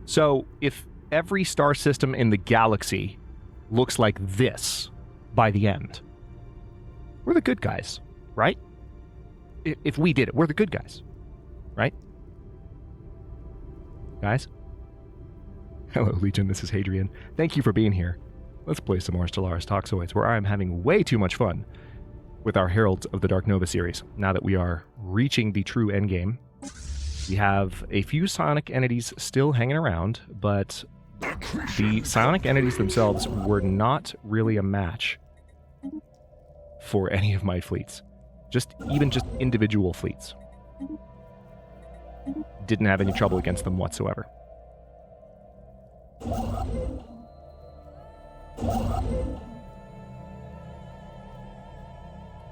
So if every star system in the galaxy looks like this by the end, we're the good guys, right? If we did it, we're the good guys, right? Guys? Hello, Legion, this is Hadrian. Thank you for being here. Let's play some more STELLARIS Toxoids, where I'm having way too much fun with our Heralds of the Dark Nova series. Now that we are reaching the true endgame, we have a few psionic entities still hanging around, but the psionic entities themselves were not really a match for any of my fleets. Even just individual fleets. Didn't have any trouble against them whatsoever.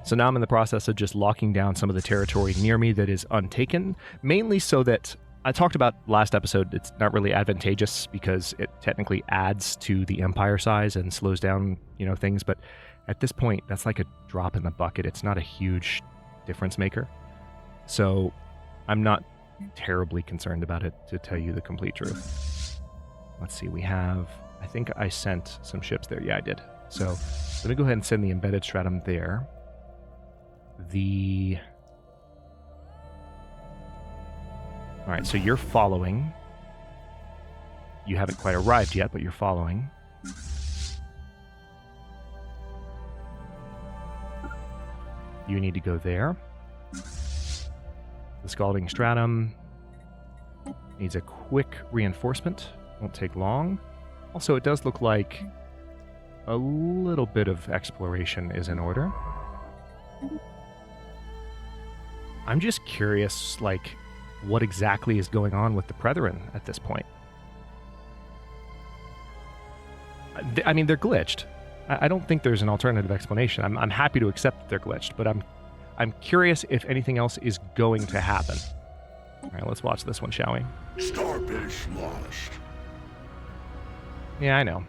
So now I'm in the process of just locking down some of the territory near me that is untaken, mainly so that, I talked about last episode, it's not really advantageous because it technically adds to the empire size and slows down, things, but at this point, that's like a drop in the bucket. It's not a huge difference maker. So I'm not terribly concerned about it, to tell you the complete truth. Let's see, I think I sent some ships there. Yeah, I did. So let me go ahead and send the embedded stratum there. Alright, so you're following. You haven't quite arrived yet, but you're following. You need to go there. The Scalding Stratum needs a quick reinforcement. Won't take long. Also, it does look like a little bit of exploration is in order. I'm just curious, what exactly is going on with the Brethren at this point. I mean, they're glitched. I don't think there's an alternative explanation. I'm happy to accept that they're glitched, but I'm curious if anything else is going to happen. All right, let's watch this one, shall we? Starbase lost. Yeah, I know.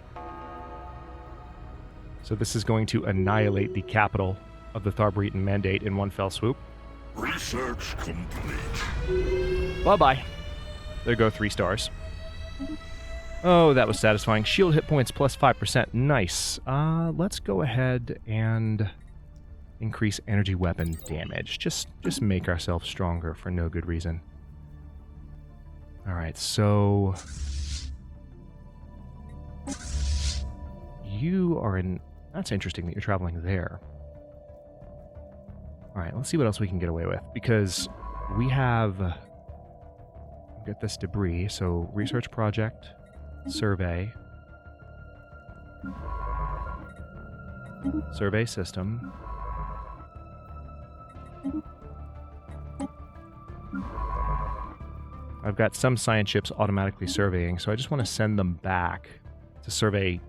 So this is going to annihilate the capital of the Tharbreton Mandate in one fell swoop. Research complete. Bye-bye. There go 3 stars. Oh, that was satisfying. Shield hit points plus 5%. Nice. Let's go ahead and increase energy weapon damage. Just make ourselves stronger for no good reason. Alright, so you are in... That's interesting that you're traveling there. Alright, let's see what else we can get away with. Because we have... Get this debris. So, research project, survey, survey system. I've got some science ships automatically surveying, so I just want to send them back to survey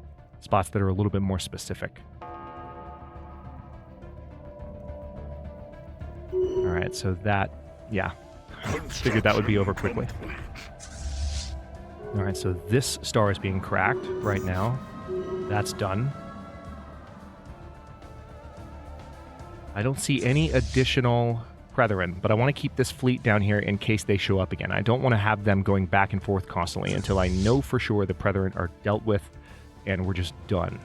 spots that are a little bit more specific. Alright, so that, yeah, figured that would be over quickly. Alright, so this star is being cracked right now. That's done. I don't see any additional Brethren, but I want to keep this fleet down here in case they show up again. I don't want to have them going back and forth constantly until I know for sure the Brethren are dealt with and we're just done.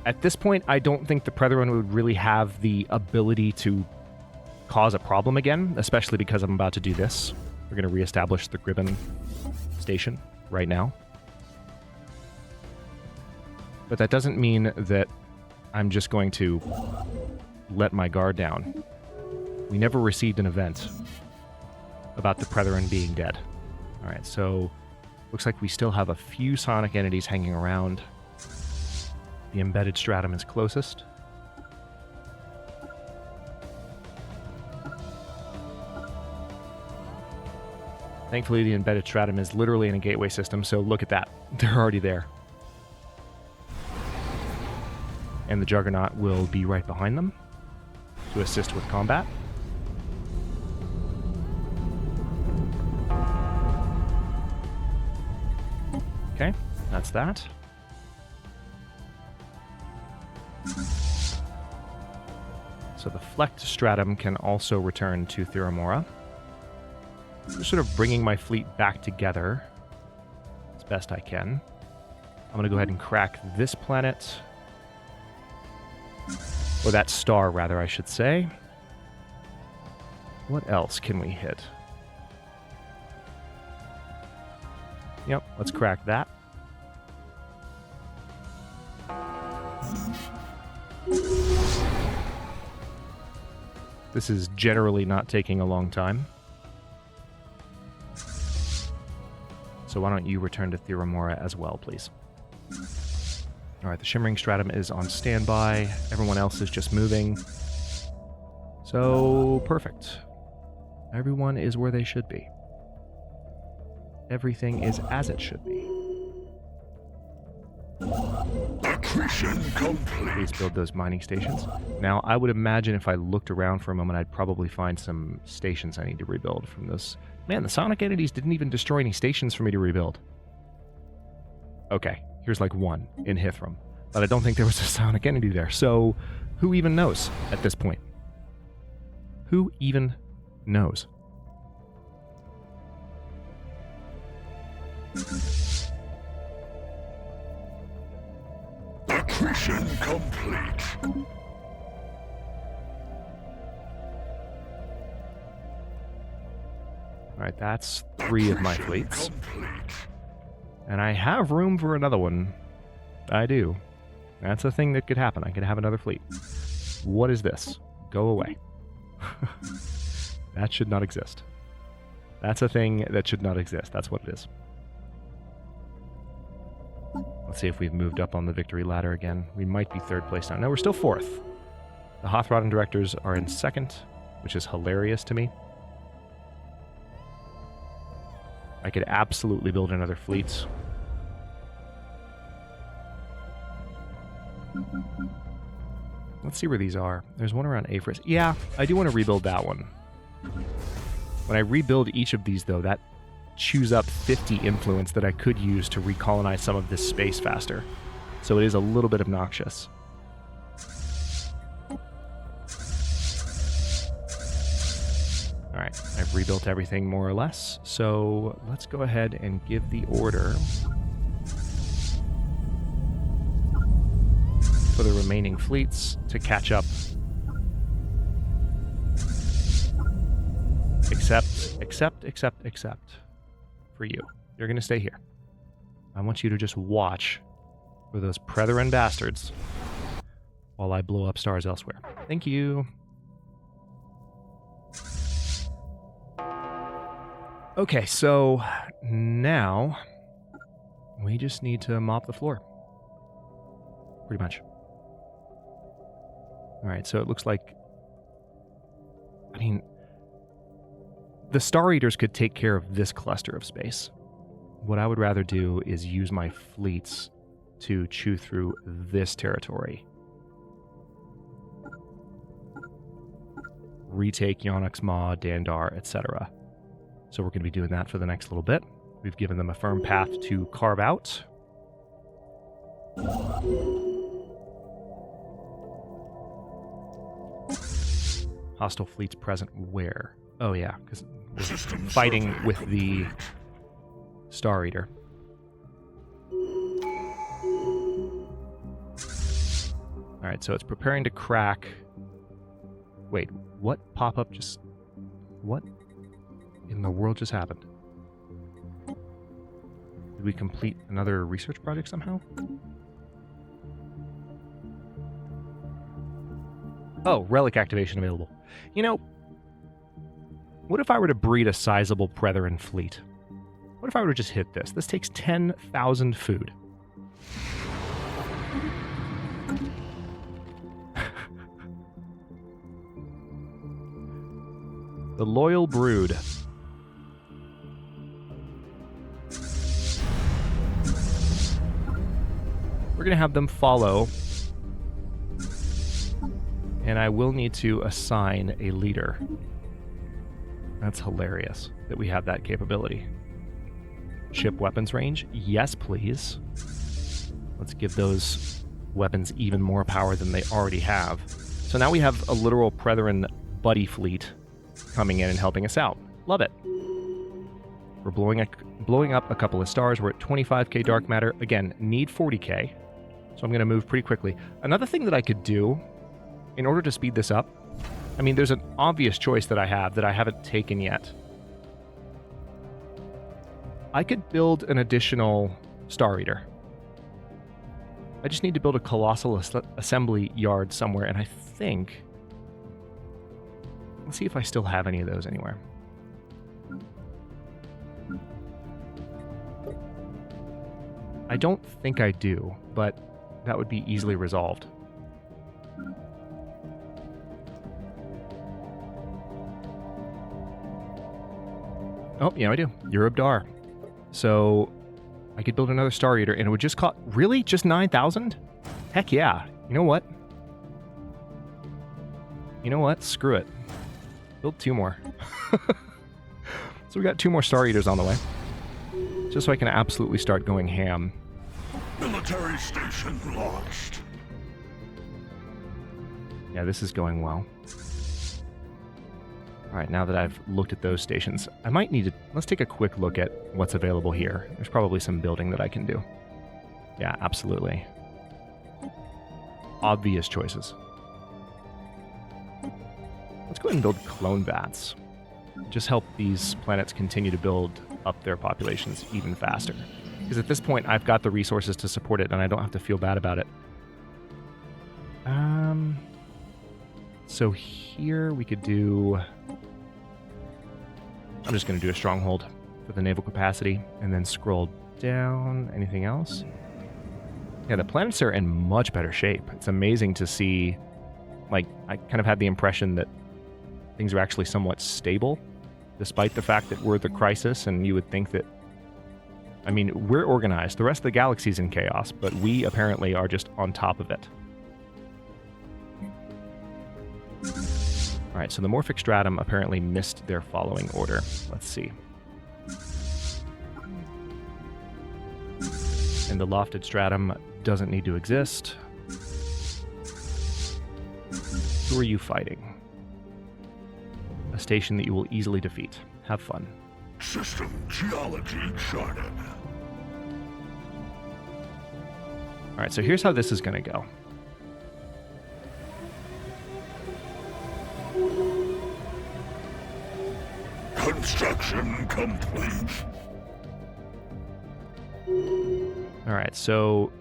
At this point, I don't think the Brethren would really have the ability to cause a problem again, especially because I'm about to do this. We're going to reestablish the Gribbon station right now. But that doesn't mean that I'm just going to let my guard down. We never received an event about the Brethren being dead. Alright, so looks like we still have a few sonic entities hanging around. The embedded stratum is closest. Thankfully, the embedded stratum is literally in a gateway system, so look at that. They're already there. And the Juggernaut will be right behind them to assist with combat. Okay, that's that. So the Flecked Stratum can also return to Theramora. Just sort of bringing my fleet back together as best I can. I'm going to go ahead and crack this planet. Or that star, rather, I should say. What else can we hit? Yep, let's crack that. This is generally not taking a long time. So why don't you return to Theramora as well, please? Alright, the Shimmering Stratum is on standby. Everyone else is just moving. So, perfect. Everyone is where they should be. Everything is as it should be. Accretion complete. Please build those mining stations. Now, I would imagine if I looked around for a moment, I'd probably find some stations I need to rebuild from this. Man, the sonic entities didn't even destroy any stations for me to rebuild. Okay, here's like one in Hithram. But I don't think there was a sonic entity there. So, who even knows at this point? Who even knows? Accretion complete. Alright, that's 3 of my fleets. And I have room for another one. I do. That's a thing that could happen. I could have another fleet. What is this? Go away. That should not exist. That's a thing that should not exist. That's what it is. Let's see if we've moved up on the victory ladder again. We might be 3rd place now. No, we're still 4th. The Hothrodden Directors are in 2nd, which is hilarious to me. I could absolutely build another fleet. Let's see where these are. There's one around Aphris. Yeah, I do want to rebuild that one. When I rebuild each of these, though, that chews up 50 influence that I could use to recolonize some of this space faster. So it is a little bit obnoxious. Alright, I've rebuilt everything more or less, so let's go ahead and give the order for the remaining fleets to catch up. Except for you. You're going to stay here. I want you to just watch for those Pretheran bastards while I blow up stars elsewhere. Thank you. Okay, so now we just need to mop the floor. Pretty much. Alright, so it looks like... I mean... the Star Eaters could take care of this cluster of space. What I would rather do is use my fleets to chew through this territory. Retake Yonix Maw, Dandar, etc. So we're going to be doing that for the next little bit. We've given them a firm path to carve out. Hostile fleets present where? Oh yeah, because we're fighting with the Star Eater. Alright, so it's preparing to crack... Wait, what pop-up just... What in the world just happened? Did we complete another research project somehow? Oh, relic activation available. You know, what if I were to breed a sizable Pretheran fleet? What if I were to just hit this? This takes 10,000 food. The Loyal Brood. We're going to have them follow. And I will need to assign a leader. That's hilarious that we have that capability. Ship weapons range? Yes, please. Let's give those weapons even more power than they already have. So now we have a literal Pretheran buddy fleet coming in and helping us out. Love it. We're blowing up a couple of stars. We're at 25k dark matter. Again, need 40k. So I'm going to move pretty quickly. Another thing that I could do in order to speed this up, I mean, there's an obvious choice that I have that I haven't taken yet. I could build an additional Star Eater. I just need to build a colossal assembly yard somewhere, and I think... Let's see if I still have any of those anywhere. I don't think I do, but that would be easily resolved. Oh, yeah, I do. Urubdar. So I could build another Star Eater, and it would just cost... Really? Just 9,000? Heck yeah. You know what? You know what? Screw it. Build 2 more. So we got 2 more Star Eaters on the way. Just so I can absolutely start going ham. Military station launched. Yeah, this is going well. Alright, now that I've looked at those stations, I might need to... Let's take a quick look at what's available here. There's probably some building that I can do. Yeah, absolutely. Obvious choices. Let's go ahead and build clone vats. Just help these planets continue to build up their populations even faster. Because at this point, I've got the resources to support it, and I don't have to feel bad about it. So here we could do... I'm just going to do a stronghold for the naval capacity, and then scroll down. Anything else? Yeah, the planets are in much better shape. It's amazing to see, like, I kind of had the impression that things are actually somewhat stable, despite the fact that we're the crisis, and you would think that, I mean, we're organized. The rest of the galaxy's in chaos, but we apparently are just on top of it. All right, so the morphic stratum apparently missed their following order. Let's see. And the lofted stratum doesn't need to exist. Who are you fighting? A station that you will easily defeat. Have fun. System geology charted. All right, so here's how this is going to go. Construction complete. All right, so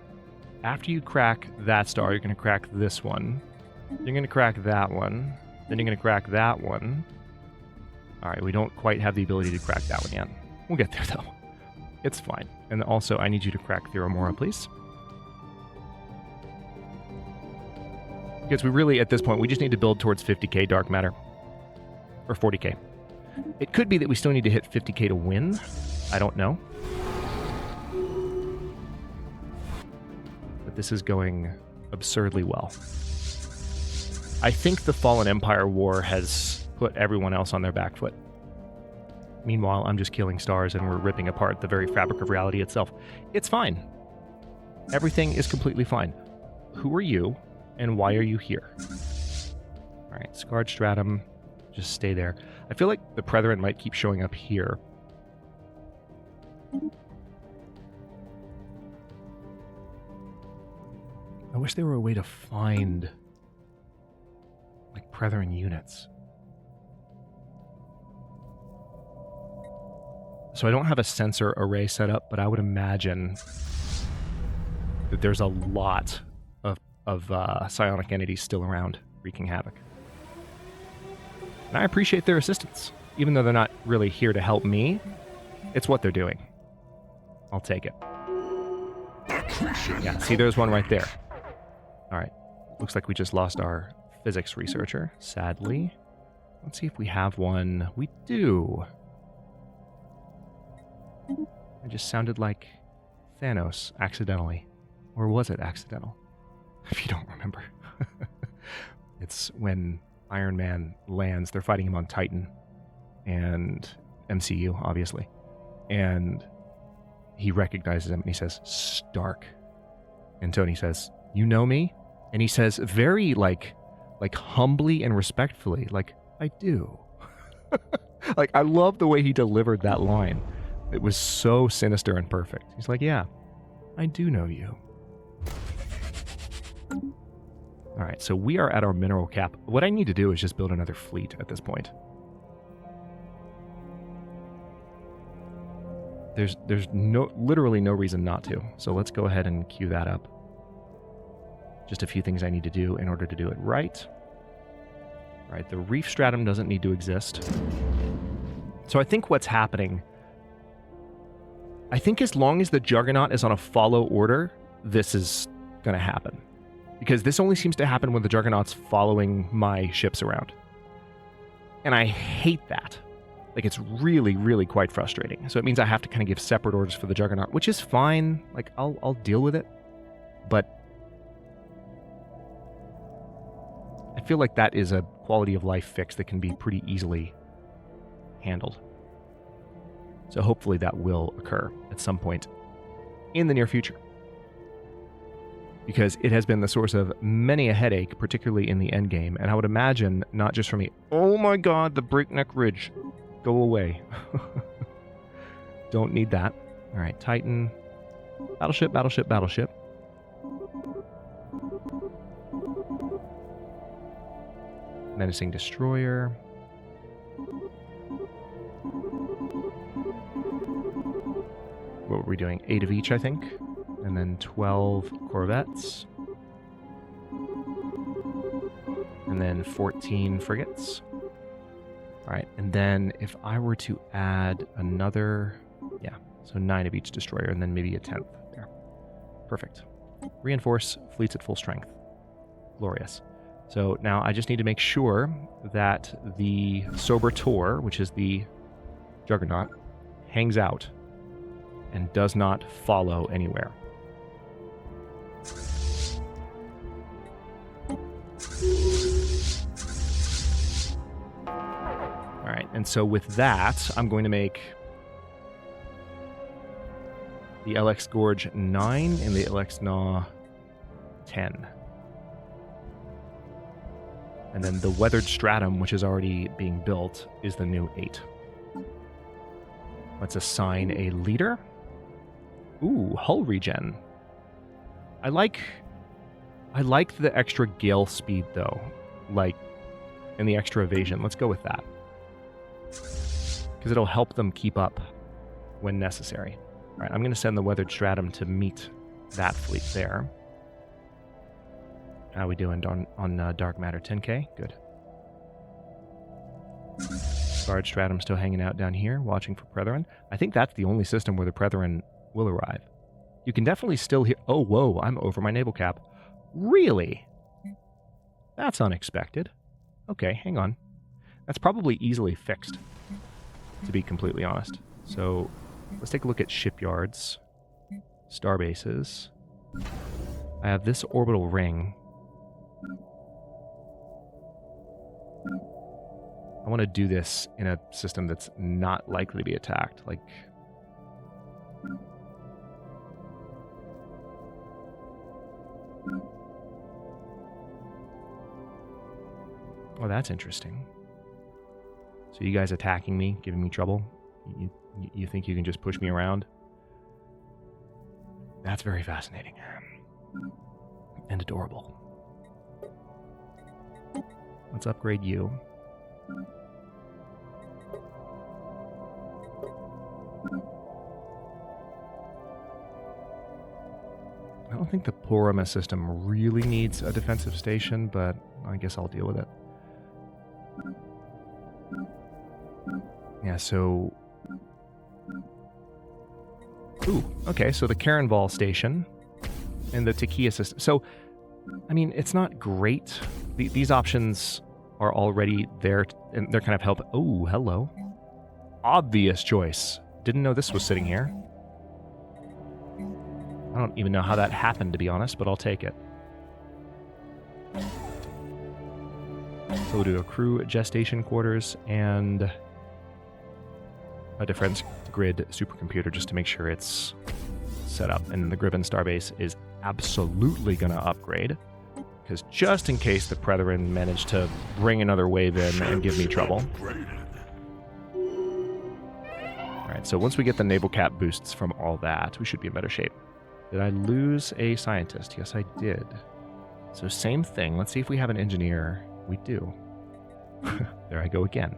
after you crack that star, you're going to crack this one. You're going to crack that one. Then you're going to crack that one. All right, we don't quite have the ability to crack that one yet. We'll get there, though. It's fine. And also, I need you to crack Theramora, please. Because we really, at this point, we just need to build towards 50k dark matter. Or 40k. It could be that we still need to hit 50k to win. I don't know. But this is going absurdly well. I think the Fallen Empire War has put everyone else on their back foot. Meanwhile, I'm just killing stars and we're ripping apart the very fabric of reality itself. It's fine. Everything is completely fine. Who are you, and why are you here? All right, Scarred Stratum, just stay there. I feel like the Brethren might keep showing up here. I wish there were a way to find, like, Brethren units. So I don't have a sensor array set up, but I would imagine that there's a lot of psionic entities still around wreaking havoc. And I appreciate their assistance. Even though they're not really here to help me, it's what they're doing. I'll take it. Yeah, see, there's one right there. All right. Looks like we just lost our physics researcher, sadly. Let's see if we have one. We do. It just sounded like Thanos accidentally. Or was it accidental? If you don't remember. It's when Iron Man lands. They're fighting him on Titan. And MCU, obviously. And he recognizes him and he says, Stark. And Tony says, you know me? And he says very, like humbly and respectfully, like, I do. Like, I love the way he delivered that line. It was so sinister and perfect. He's like, yeah, I do know you. All right, so we are at our mineral cap. What I need to do is just build another fleet at this point. There's literally no reason not to. So let's go ahead and queue that up. Just a few things I need to do in order to do it right. All right, the reef stratum doesn't need to exist. So I think what's happening, I think as long as the Juggernaut is on a follow order, this is going to happen. Because this only seems to happen when the Juggernaut's following my ships around. And I hate that. Like, it's really, really quite frustrating. So it means I have to kind of give separate orders for the Juggernaut, which is fine. Like, I'll deal with it. But I feel like that is a quality of life fix that can be pretty easily handled. So hopefully that will occur at some point in the near future. Because it has been the source of many a headache, particularly in the endgame. And I would imagine, not just for me, oh my god, the breakneck ridge. Go away. Don't need that. All right, Titan. Battleship, battleship, battleship. Menacing destroyer. What were we doing? 8 of each, I think. And then 12 corvettes. And then 14 frigates. All right, and then if I were to add another, yeah, so 9 of each destroyer, and then maybe a 10th there. Perfect. Reinforce fleets at full strength. Glorious. So now I just need to make sure that the Sober Tor, which is the Juggernaut, hangs out and does not follow anywhere. All right, and so with that, I'm going to make the LX Gorge 9 and the LX Gnaw 10. And then the Weathered Stratum, which is already being built, is the new 8. Let's assign a leader. Ooh, hull regen. I like the extra gale speed, though. Like, and the extra evasion. Let's go with that. Because it'll help them keep up when necessary. All right, I'm going to send the Weathered Stratum to meet that fleet there. How are we doing on Dark Matter? 10k? Good. Guard Stratum still hanging out down here, watching for Brethren. I think that's the only system where the Brethren will arrive. You can definitely still hear... Oh, whoa, I'm over my naval cap. Really? That's unexpected. Okay, hang on. That's probably easily fixed, to be completely honest. So, let's take a look at shipyards, starbases. I have this orbital ring. I want to do this in a system that's not likely to be attacked. Like, oh, that's interesting. So you guys attacking me, giving me trouble? You think you can just push me around? That's very fascinating. And adorable. Let's upgrade you. I don't think the Porama system really needs a defensive station, but I guess I'll deal with it. Yeah, so... Ooh, okay, so the Karenval station and the Takia system. So, I mean, it's not great. These options are already there, and they're kind of help. Oh, hello. Obvious choice. Didn't know this was sitting here. I don't even know how that happened, to be honest, but I'll take it. So we'll do a crew gestation quarters and a defense grid supercomputer just to make sure it's set up. And the Griffin Starbase is absolutely going to upgrade, because just in case the Brethren manage to bring another wave in and give me trouble. Alright, Alright, so once we get the naval cap boosts from all that, we should be in better shape. Did I lose a scientist? Yes, I did. So same thing. Let's see if we have an engineer. We do. There I go again.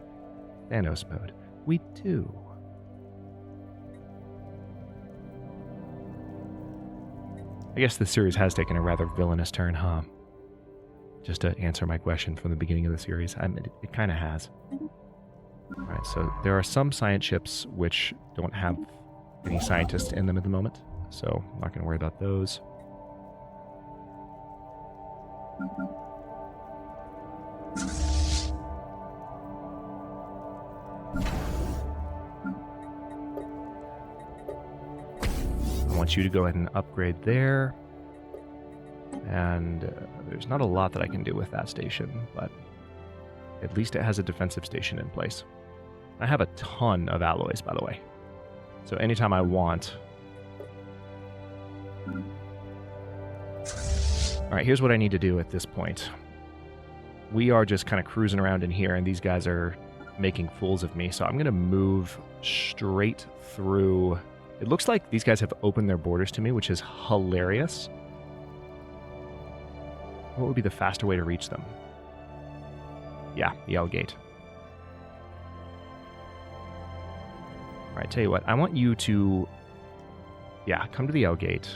Thanos mode. We do. I guess this series has taken a rather villainous turn, huh? Just to answer my question from the beginning of the series, it kind of has. Alright, so there are some science ships which don't have any scientists in them at the moment, so I'm not going to worry about those. I want you to go ahead and upgrade there. And there's not a lot that I can do with that station, but at least it has a defensive station in place. I have a ton of alloys, by the way. So anytime I want... Alright, here's what I need to do at this point. We are just kind of cruising around in here, and these guys are making fools of me. So I'm going to move straight through... It looks like these guys have opened their borders to me, which is hilarious. What would be the faster way to reach them? Yeah, the L gate. Alright, tell you what, I want you to... Yeah, come to the L gate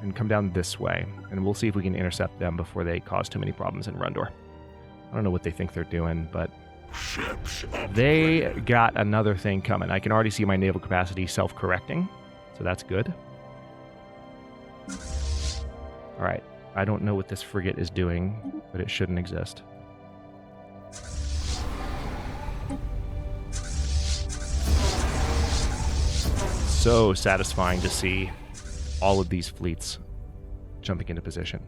and come down this way, and we'll see if we can intercept them before they cause too many problems in Rundor. I don't know what they think they're doing, but they got another thing coming. I can already see my naval capacity self-correcting, so that's good. Alright, I don't know what this frigate is doing, but it shouldn't exist. So satisfying to see all of these fleets jumping into position.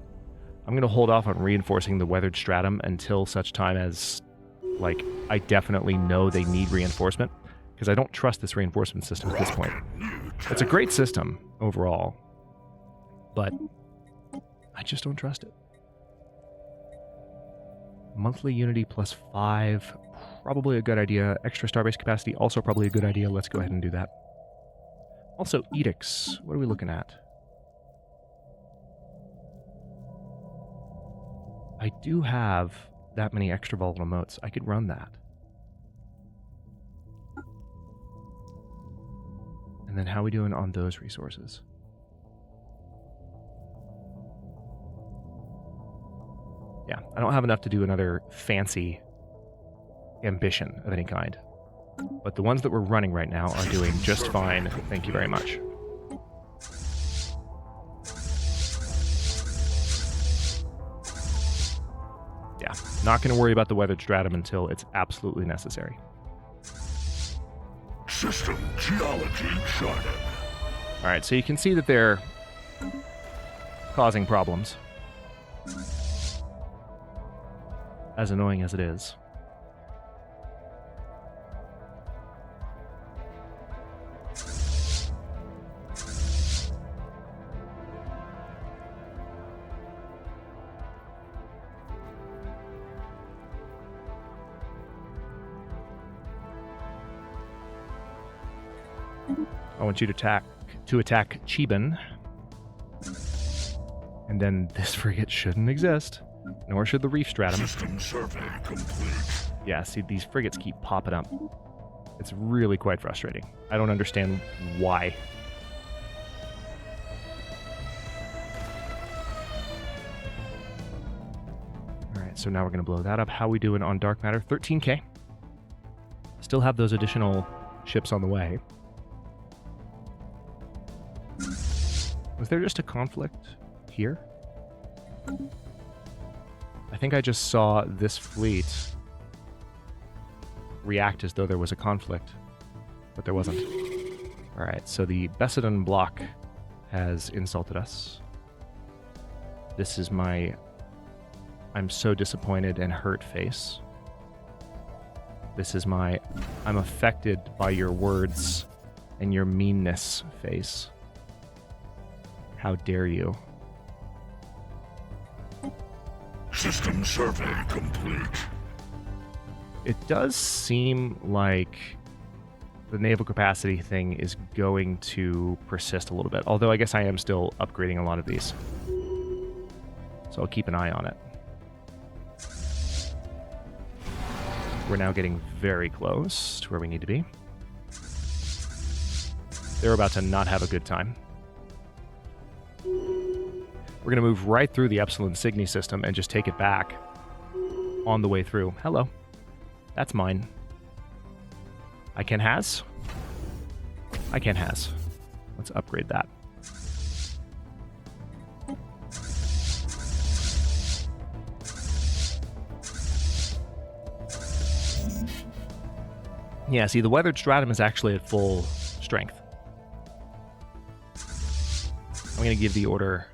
I'm going to hold off on reinforcing the weathered stratum until such time as, like, I definitely know they need reinforcement, because I don't trust this reinforcement system at this point. It's a great system overall, but I just don't trust it. Monthly unity plus 5, probably a good idea. Extra starbase capacity, also probably a good idea. Let's go ahead and do that. Also, edicts. What are we looking at? I do have that many extra volatile motes. I could run that. And then how are we doing on those resources? Yeah, I don't have enough to do another fancy ambition of any kind. But the ones that we're running right now are doing just fine. Thank you very much. Yeah, not going to worry about the weathered stratum until it's absolutely necessary. System geology charted. Alright, so you can see that they're causing problems. As annoying as it is. I want you to attack Chiban. And then this frigate shouldn't exist. Nor should the reef stratum. System survey complete. Yeah, see, these frigates keep popping up. It's really quite frustrating. I don't understand why. Alright, so now we're going to blow that up. How are we doing on dark matter? 13k. Still have those additional ships on the way. Was there just a conflict here? I think I just saw this fleet react as though there was a conflict, but there wasn't. Alright, so the Belated block has insulted us. This is my I'm so disappointed and hurt face. This is my I'm affected by your words and your meanness face. How dare you? System survey complete. It does seem like the naval capacity thing is going to persist a little bit. Although I guess I am still upgrading a lot of these. So I'll keep an eye on it. We're now getting very close to where we need to be. They're about to not have a good time. We're going to move right through the Epsilon Cygni system and just take it back on the way through. Hello. That's mine. I can has? I can has. Let's upgrade that. Yeah, see, the weathered stratum is actually at full strength. I'm going to give the order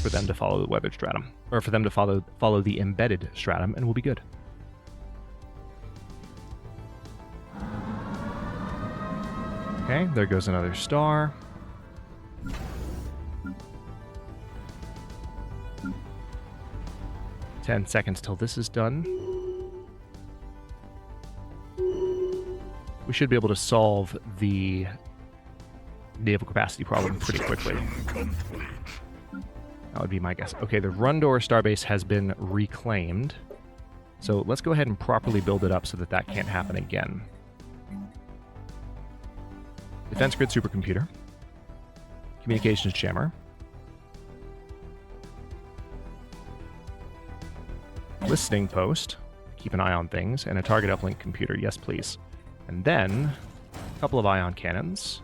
for them to follow the weathered stratum, or for them to follow the embedded stratum, and we'll be good. Okay, there goes another star. "10 seconds till this is done." We should be able to solve the naval capacity problem pretty quickly. That would be my guess. Okay, the Rundor starbase has been reclaimed. So let's go ahead and properly build it up so that that can't happen again. Defense grid supercomputer. Communications jammer. Listening post. Keep an eye on things. And a target uplink computer. Yes, please. And then a couple of ion cannons.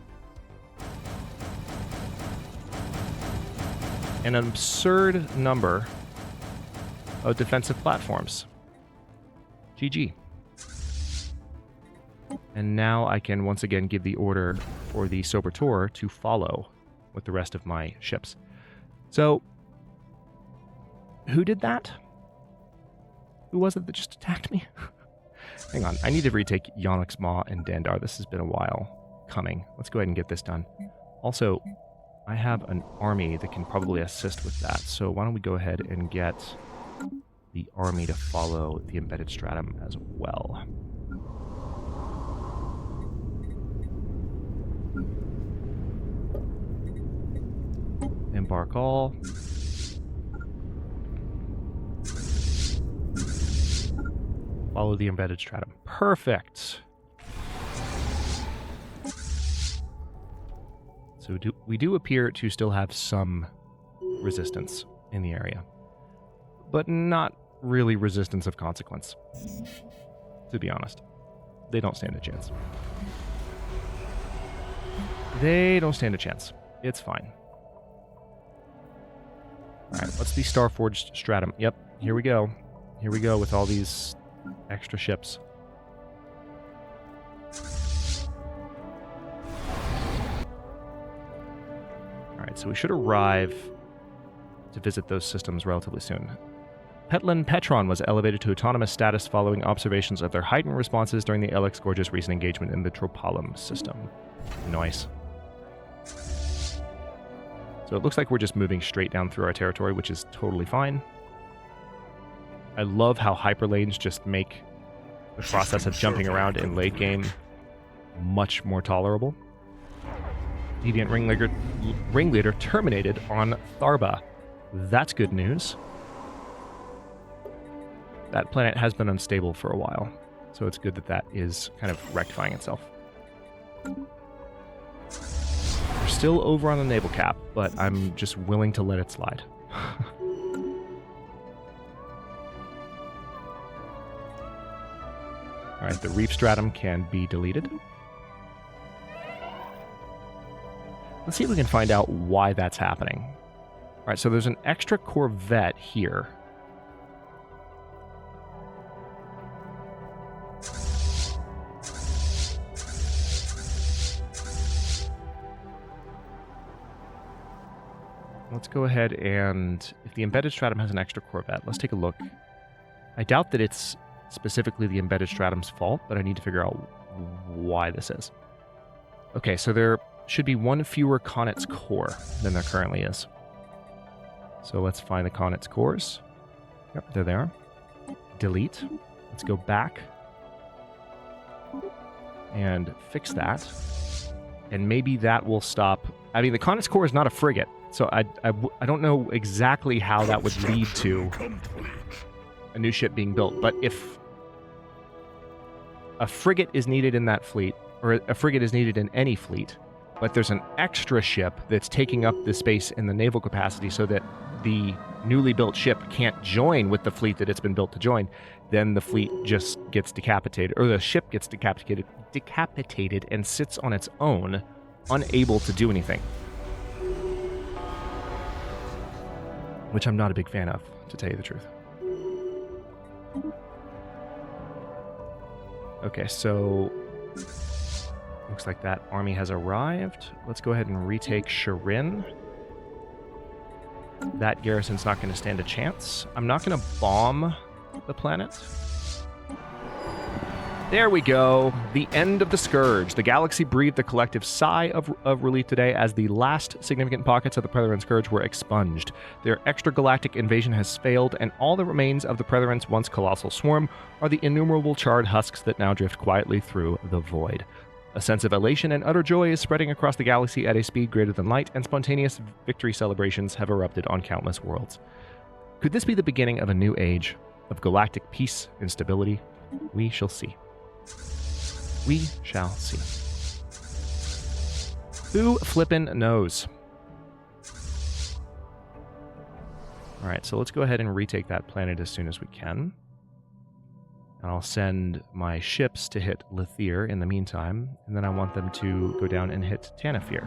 An absurd number of defensive platforms. GG. And now I can once again give the order for the Sobertor to follow with the rest of my ships. So, who did that? Who was it that just attacked me? Hang on, I need to retake Yonix Maw and Dandar. This has been a while coming. Let's go ahead and get this done. Also, I have an army that can probably assist with that, so why don't we go ahead and get the army to follow the embedded stratum as well. Embark all. Follow the embedded stratum. Perfect! So we do appear to still have some resistance in the area. But not really resistance of consequence. To be honest. They don't stand a chance. They don't stand a chance. It's fine. Alright, what's the Starforged stratum? Yep, here we go. Here we go with all these extra ships. Alright, so we should arrive to visit those systems relatively soon. Petlin Petron was elevated to autonomous status following observations of their heightened responses during the Ullyxr Gorge's recent engagement in the Tropalum system. Nice. So it looks like we're just moving straight down through our territory, which is totally fine. I love how hyperlanes just make the process of jumping around in late game much more tolerable. Deviant Ringleader terminated on Tharba. That's good news. That planet has been unstable for a while, so it's good that that is kind of rectifying itself. We're still over on the naval cap, but I'm just willing to let it slide. Alright, the reef stratum can be deleted. Let's see if we can find out why that's happening. Alright, so there's an extra corvette here. Let's go ahead and, if the embedded stratum has an extra corvette, let's take a look. I doubt that it's specifically the embedded stratum's fault, but I need to figure out why this is. Okay, so there should be one fewer Connacht's core than there currently is. So let's find the Connacht's cores. Yep, there they are. Delete. Let's go back. and fix that. And maybe that will stop... I mean, the Connacht's Core is not a frigate, so I don't know exactly how that would lead to a new ship being built. But if a frigate is needed in that fleet, or a frigate is needed in any fleet, but there's an extra ship that's taking up the space in the naval capacity so that the newly built ship can't join with the fleet that it's been built to join, then the fleet just gets decapitated, or the ship gets decapitated and sits on its own, unable to do anything. Which I'm not a big fan of, to tell you the truth. Okay, so looks like that army has arrived. Let's go ahead and retake Shirin. That garrison's not going to stand a chance. I'm not going to bomb the planet. There we go. The end of the Scourge. The galaxy breathed a collective sigh of relief today as the last significant pockets of the Predaran Scourge were expunged. Their extragalactic invasion has failed, and all that remains of the Predaran's once colossal swarm are the innumerable charred husks that now drift quietly through the void. A sense of elation and utter joy is spreading across the galaxy at a speed greater than light, and spontaneous victory celebrations have erupted on countless worlds. Could this be the beginning of a new age of galactic peace and stability? We shall see. We shall see. Who flippin' knows? Alright, so let's go ahead and retake that planet as soon as we can. And I'll send my ships to hit Lithir in the meantime, and then I want them to go down and hit Tanafir.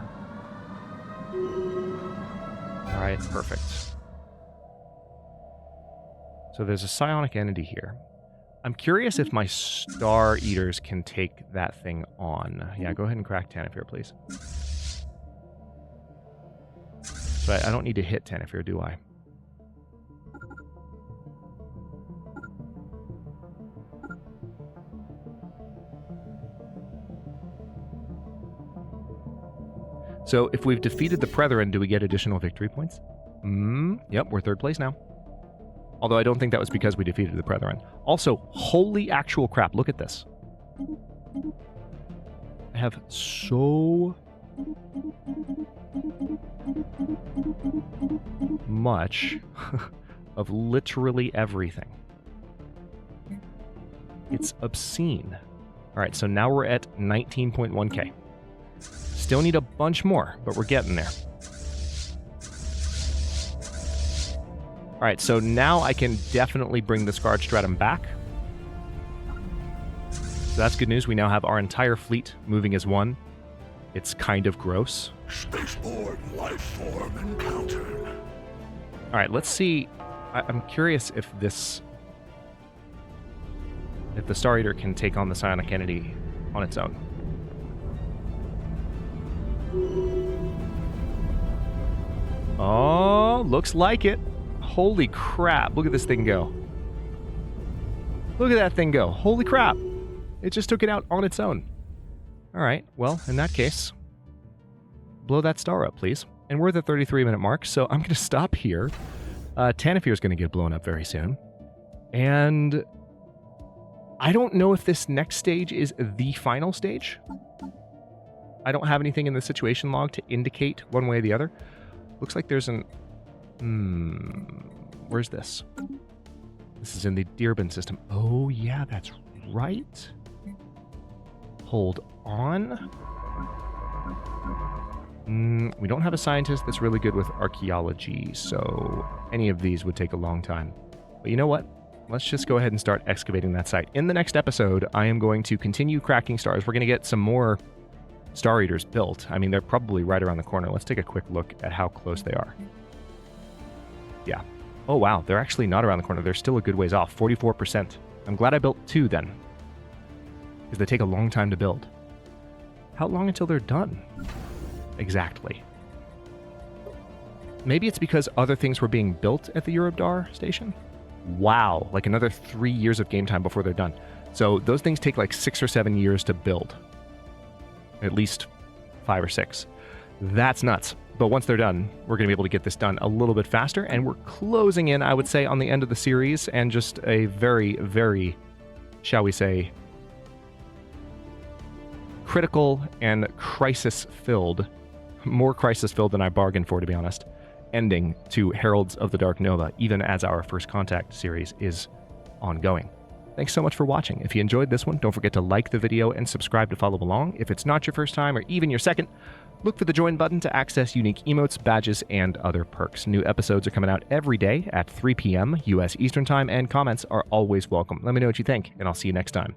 Alright, perfect. So there's a psionic entity here. I'm curious if my Star Eaters can take that thing on. Yeah, go ahead and crack Tanafir, please. So I don't need to hit Tanafir, do I? So if we've defeated the Predaran, do we get additional victory points? Yep, we're third place now. Although I don't think that was because we defeated the Predaran. Also, holy actual crap, look at this. I have so much of literally everything. It's obscene. Alright, so now we're at 19.1k. Still need a bunch more, but we're getting there. Alright, so now I can definitely bring the Scarred Stratum back. So that's good news. We now have our entire fleet moving as one. It's kind of gross. Spaceborne life form encountered. Alright, let's see. I'm curious if this... if the Star Eater can take on the Psionic Entity on its own. Oh, looks like it. Holy crap, look at this thing go. Look at that thing go. Holy crap. It just took it out on its own. Alright, well, in that case, blow that star up, please. And we're at the 33-minute mark, so I'm going to stop here. Tanafir is going to get blown up very soon. And I don't know if this next stage is the final stage. I don't have anything in the situation log to indicate one way or the other. Looks like there's an... where's this? This is in the Dearborn system. Oh, yeah, that's right. Hold on. We don't have a scientist that's really good with archaeology, so any of these would take a long time. But you know what? Let's just go ahead and start excavating that site. In the next episode, I am going to continue cracking stars. We're going to get some more Star Eaters built. I mean, they're probably right around the corner. Let's take a quick look at how close they are. Yeah. Oh, wow. They're actually not around the corner. They're still a good ways off. 44%. I'm glad I built 2 then, because they take a long time to build. How long until they're done? Exactly. Maybe it's because other things were being built at the Eurobdar station? Wow. Like another 3 years of game time before they're done. So those things take like 6 or 7 years to build. At least 5 or 6. That's nuts. But once they're done, we're going to be able to get this done a little bit faster, and we're closing in, I would say, on the end of the series, and just a very, very, shall we say, critical and crisis-filled, more crisis-filled than I bargained for, to be honest, ending to Heralds of the Dark Nova, even as our First Contact series is ongoing. Thanks so much for watching. If you enjoyed this one, don't forget to like the video and subscribe to follow along. If it's not your first time or even your second, look for the join button to access unique emotes, badges, and other perks. New episodes are coming out every day at 3 p.m. U.S. Eastern Time, and comments are always welcome. Let me know what you think, and I'll see you next time.